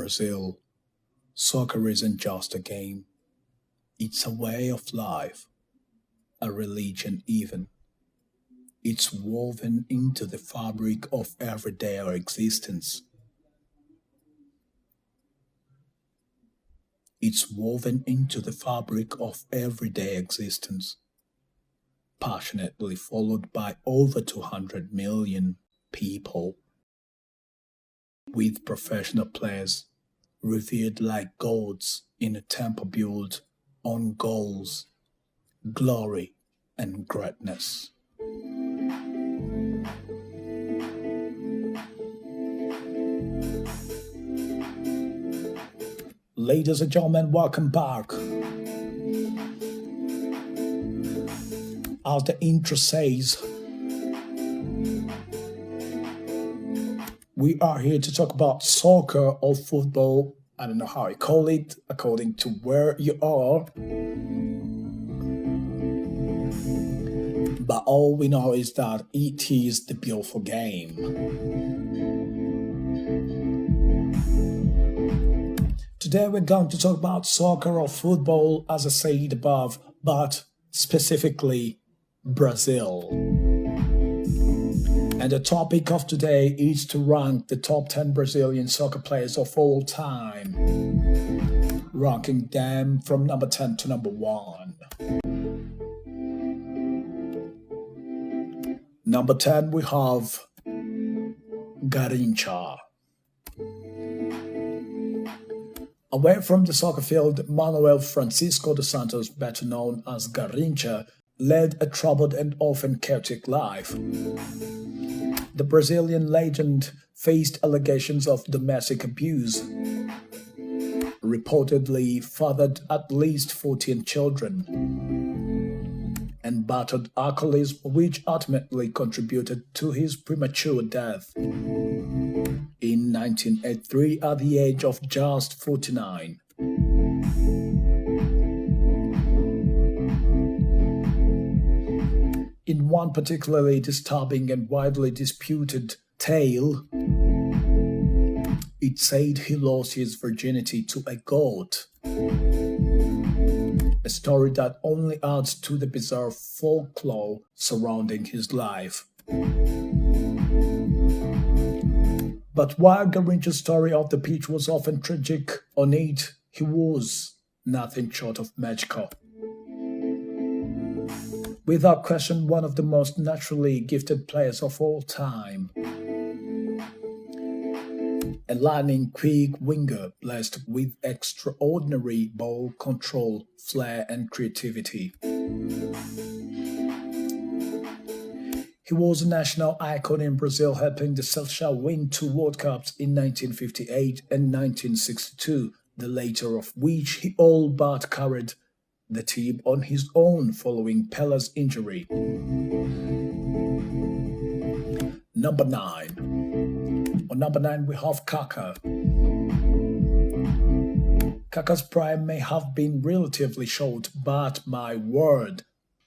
Brazil, soccer isn't just a game, it's a way of life, a religion even. It's woven into the fabric of everyday existence. It's woven into the fabric of everyday existence, passionately followed by over 200 million people, with professional players revered like gods in a temple built on goals, glory, and greatness. Ladies and gentlemen, welcome back. As the intro says, we are here to talk about soccer or football. I don't know how I call it, according to where you are. But all we know is that it is the beautiful game. Today we're going to talk about soccer or football, as I said above, but specifically Brazil. And the topic of today is to rank the top 10 Brazilian soccer players of all time, ranking them from number 10 to number 1. Number 10 we have Garrincha. Away from the soccer field, Manuel Francisco dos Santos, better known as Garrincha, led a troubled and often chaotic life. The Brazilian legend faced allegations of domestic abuse, reportedly fathered at least 14 children, and battered alcoholism, which ultimately contributed to his premature death in 1983 at the age of just 49. In one particularly disturbing and widely disputed tale, it said he lost his virginity to a goat. A story that only adds to the bizarre folklore surrounding his life. But while Garrincha's story off the pitch was often tragic, on it he was nothing short of magical. Without question, one of the most naturally gifted players of all time. A lightning quick winger blessed with extraordinary ball control, flair, and creativity. He was a national icon in Brazil, helping the Seleção win 2 World Cups in 1958 and 1962, the latter of which he all but carried the team on his own following Pele's injury. Number 9. On number 9 we have Kaká. Kaká's prime may have been relatively short, but my word,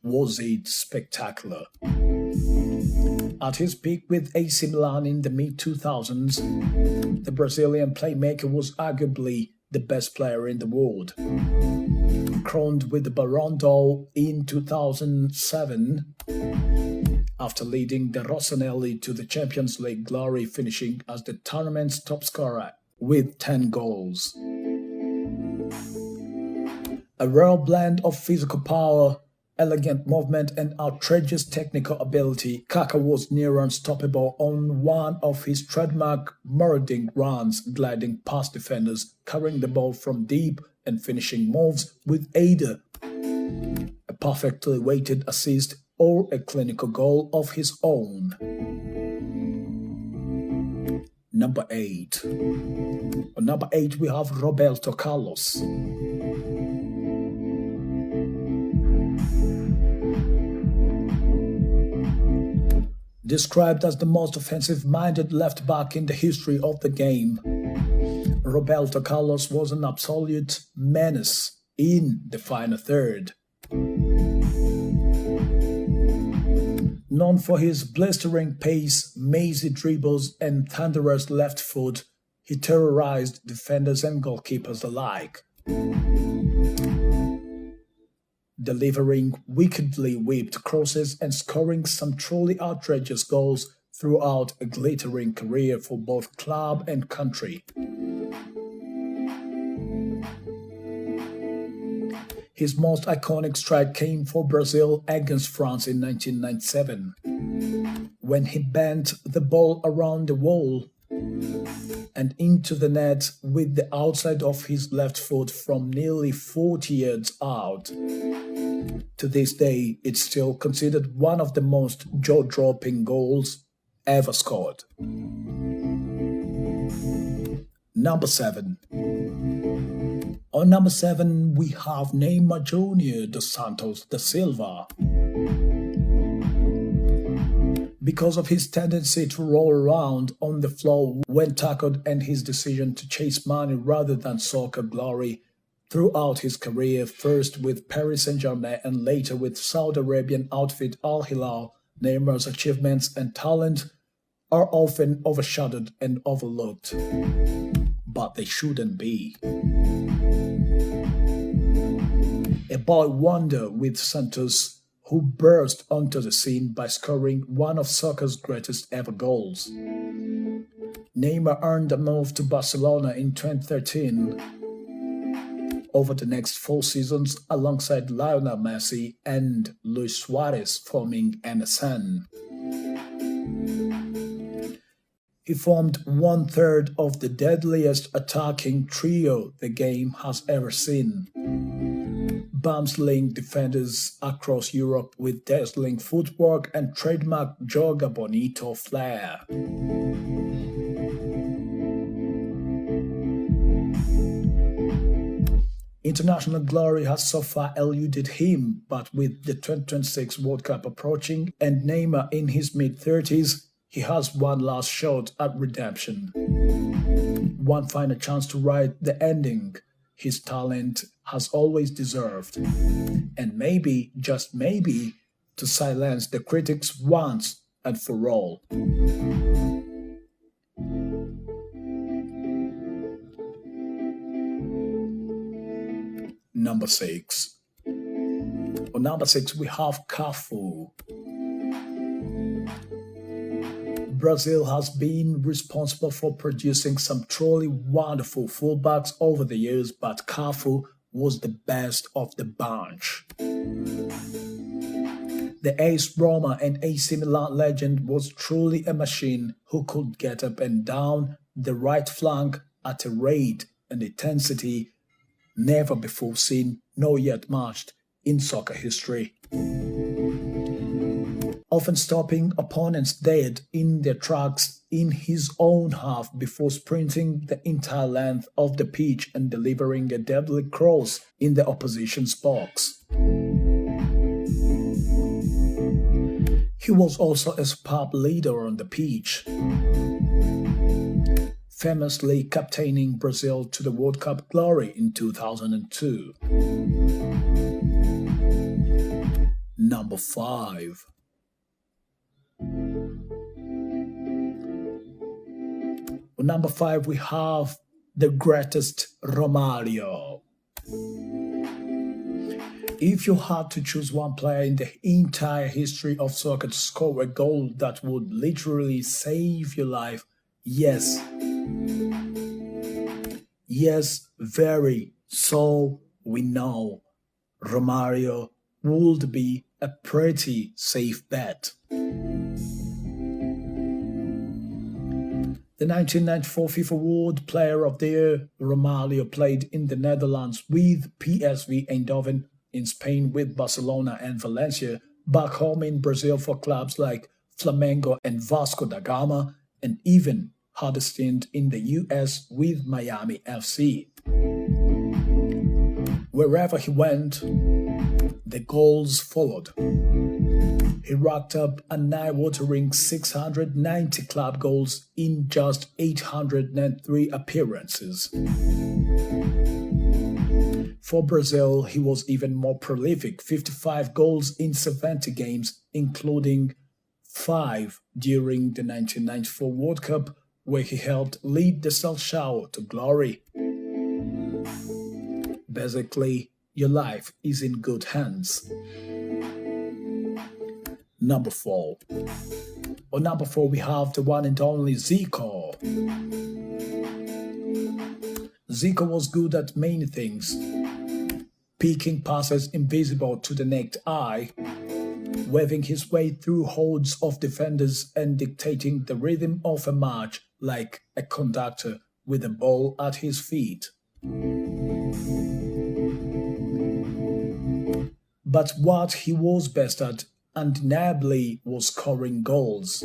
was it spectacular. At his peak with AC Milan in the mid-2000s, the Brazilian playmaker was arguably the best player in the world. Crowned with the Ballon d'Or in 2007, after leading the Rossoneri to the Champions League glory, finishing as the tournament's top scorer with 10 goals. A rare blend of physical power, elegant movement, and outrageous technical ability, Kaká was near unstoppable on one of his trademark marauding runs, gliding past defenders, carrying the ball from deep, and finishing moves with either a perfectly weighted assist or a clinical goal of his own. Number 8. On number 8 we have Roberto Carlos. Described as the most offensive-minded left-back in the history of the game, Roberto Carlos was an absolute menace in the final third. Known for his blistering pace, mazy dribbles, and thunderous left foot, He terrorized defenders and goalkeepers alike, delivering wickedly whipped crosses and scoring some truly outrageous goals throughout a glittering career for both club and country. His most iconic strike came for Brazil against France in 1997, when he bent the ball around the wall and into the net with the outside of his left foot from nearly 40 yards out. To this day, it's still considered one of the most jaw-dropping goals ever scored. Number 7. On number 7, we have Neymar Jr. dos Santos da Silva. Because of his tendency to roll around on the floor when tackled and his decision to chase money rather than soccer glory throughout his career, first with Paris Saint-Germain and later with Saudi Arabian outfit Al Hilal, Neymar's achievements and talent are often overshadowed and overlooked. But they shouldn't be. A boy wonder with Santos, who burst onto the scene by scoring one of soccer's greatest ever goals. Neymar earned a move to Barcelona in 2013. Over the next 4 seasons, alongside Lionel Messi and Luis Suarez forming MSN. He formed 1/3 of the deadliest attacking trio the game has ever seen, bouncing defenders across Europe with dazzling footwork and trademark Joga Bonito flair. International glory has so far eluded him, but with the 2026 World Cup approaching and Neymar in his mid-30s, he has one last shot at redemption. One final chance to write the ending his talent has always deserved. And maybe, just maybe, to silence the critics once and for all. Number 6. On number 6, we have Cafu. Brazil has been responsible for producing some truly wonderful fullbacks over the years, but Cafu was the best of the bunch. The AS Roma and AC Milan legend was truly a machine who could get up and down the right flank at a rate and intensity never before seen nor yet matched in soccer history. Often stopping opponents dead in their tracks in his own half before sprinting the entire length of the pitch and delivering a deadly cross in the opposition's box. He was also a superb leader on the pitch, famously captaining Brazil to the World Cup glory in 2002. Number 5. On number 5, we have the greatest Romario. If you had to choose one player in the entire history of soccer to score a goal that would literally save your life, yes, very so we know Romario would be a pretty safe bet. The 1994 FIFA World Player of the Year, Romario played in the Netherlands with PSV Eindhoven, in Spain with Barcelona and Valencia, back home in Brazil for clubs like Flamengo and Vasco da Gama, and even had a stint in the US with Miami FC. Wherever he went, the goals followed. He racked up an eye-watering 690 club goals in just 803 appearances. For Brazil, he was even more prolific, 55 goals in 70 games, including 5 during the 1994 World Cup, where he helped lead the Seleção to glory. Basically, your life is in good hands. Number 4. On number 4, we have the one and only Zico. Zico was good at many things, picking passes invisible to the naked eye, weaving his way through hordes of defenders and dictating the rhythm of a match like a conductor with a ball at his feet. But what he was best at undeniably was scoring goals.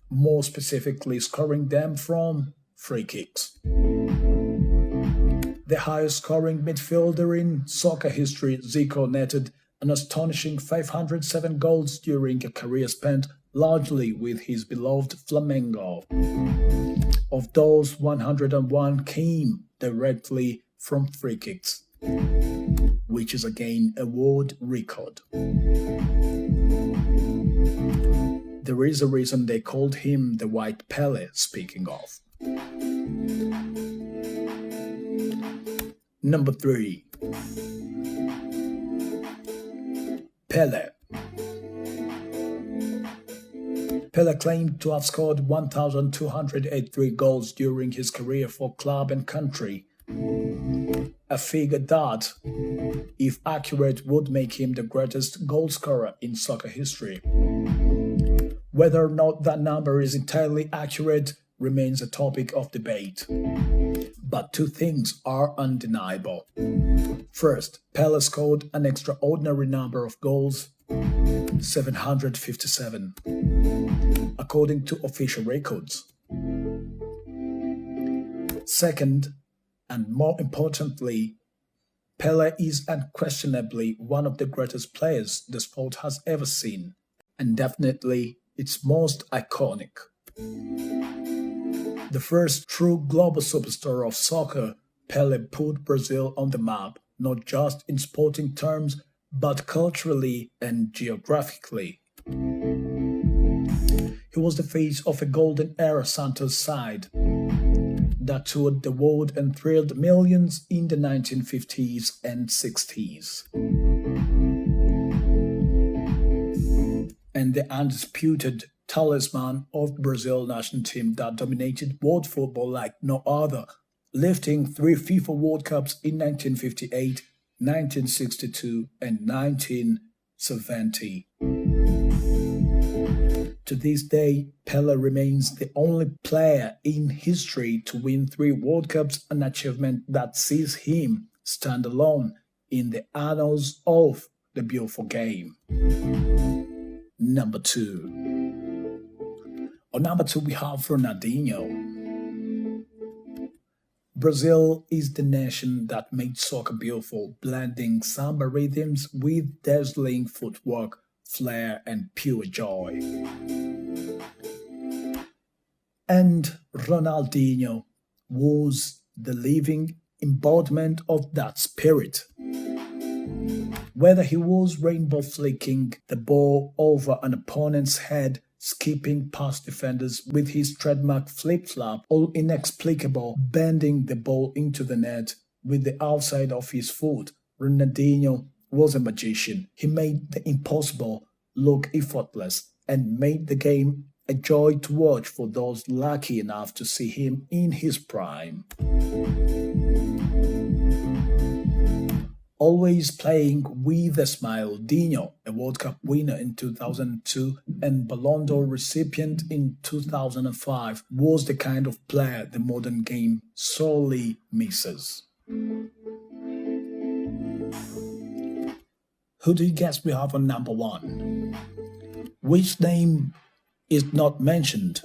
More specifically, scoring them from free kicks. The highest scoring midfielder in soccer history, Zico netted an astonishing 507 goals during a career spent largely with his beloved Flamengo. Of those, 101 came directly from free kicks, which is again a world record. There is a reason they called him the White Pele, speaking of. Number 3. Pele. Pele claimed to have scored 1,283 goals during his career for club and country, a figure that, if accurate, would make him the greatest goalscorer in soccer history. Whether or not that number is entirely accurate remains a topic of debate. But two things are undeniable. First, Pele scored an extraordinary number of goals, 757, according to official records. Second, and more importantly, Pele is unquestionably one of the greatest players the sport has ever seen, and definitely its most iconic. The first true global superstar of soccer, Pele put Brazil on the map, not just in sporting terms, but culturally and geographically. He was the face of a golden era Santos side that toured the world and thrilled millions in the 1950s and 60s. And the undisputed talisman of Brazil national team that dominated world football like no other, lifting 3 FIFA World Cups in 1958, 1962 and 1970. To this day, Pele remains the only player in history to win 3 World Cups, an achievement that sees him stand alone in the annals of the beautiful game. Number 2. On number 2, we have Ronaldinho. Brazil is the nation that made soccer beautiful, blending samba rhythms with dazzling footwork, flair, and pure joy. And Ronaldinho was the living embodiment of that spirit. Whether he was rainbow flicking the ball over an opponent's head, skipping past defenders with his trademark flip-flop, or inexplicable bending the ball into the net with the outside of his foot, Ronaldinho was a magician. He made the impossible look effortless and made the game a joy to watch for those lucky enough to see him in his prime. Always playing with a smile, Dinho, a World Cup winner in 2002 and Ballon d'Or recipient in 2005, was the kind of player the modern game sorely misses. Who do you guess we have on number 1? Which name is not mentioned?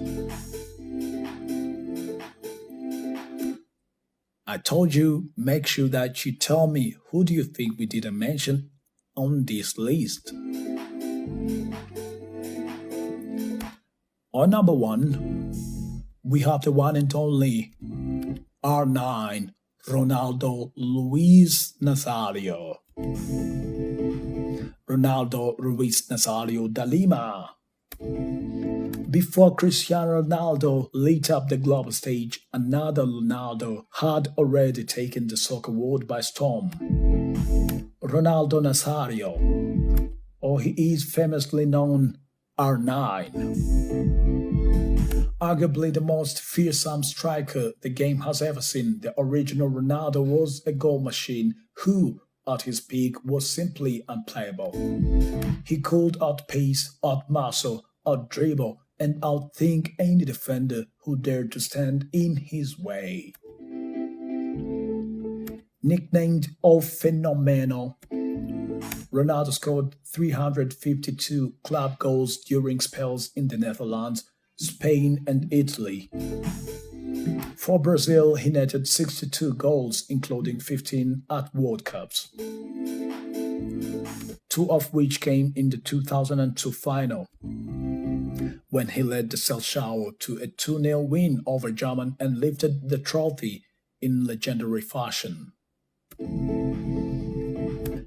I told you, make sure that you tell me who do you think we didn't mention on this list. On number 1, we have the one and only R9, Ronaldo Luis Nazario. Ronaldo Luis Nazario da Lima. Before Cristiano Ronaldo lit up the global stage, another Ronaldo had already taken the soccer world by storm. Ronaldo Nazario, or he is famously known R9. Arguably the most fearsome striker the game has ever seen, the original Ronaldo was a goal machine who, at his peak, was simply unplayable. He could outpace, outmuscle, outdribble, and outthink any defender who dared to stand in his way. Nicknamed El Fenomeno, Ronaldo scored 352 club goals during spells in the Netherlands, Spain, and Italy. For Brazil, he netted 62 goals, including 15 at World Cups, two of which came in the 2002 final, when he led the Seleção to a 2-0 win over Germany and lifted the trophy in legendary fashion.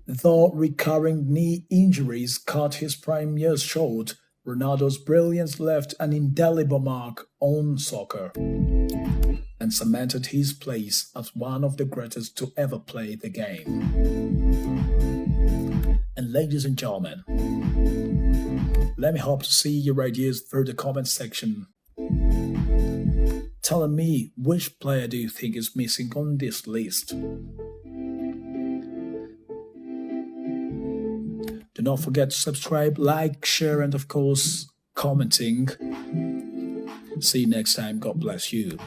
Though recurring knee injuries cut his prime years short, Ronaldo's brilliance left an indelible mark on soccer and cemented his place as one of the greatest to ever play the game. And ladies and gentlemen, let me hope to see your ideas through the comment section, telling me which player do you think is missing on this list. Do not forget to subscribe, like, share, and of course, commenting. See you next time. God bless you.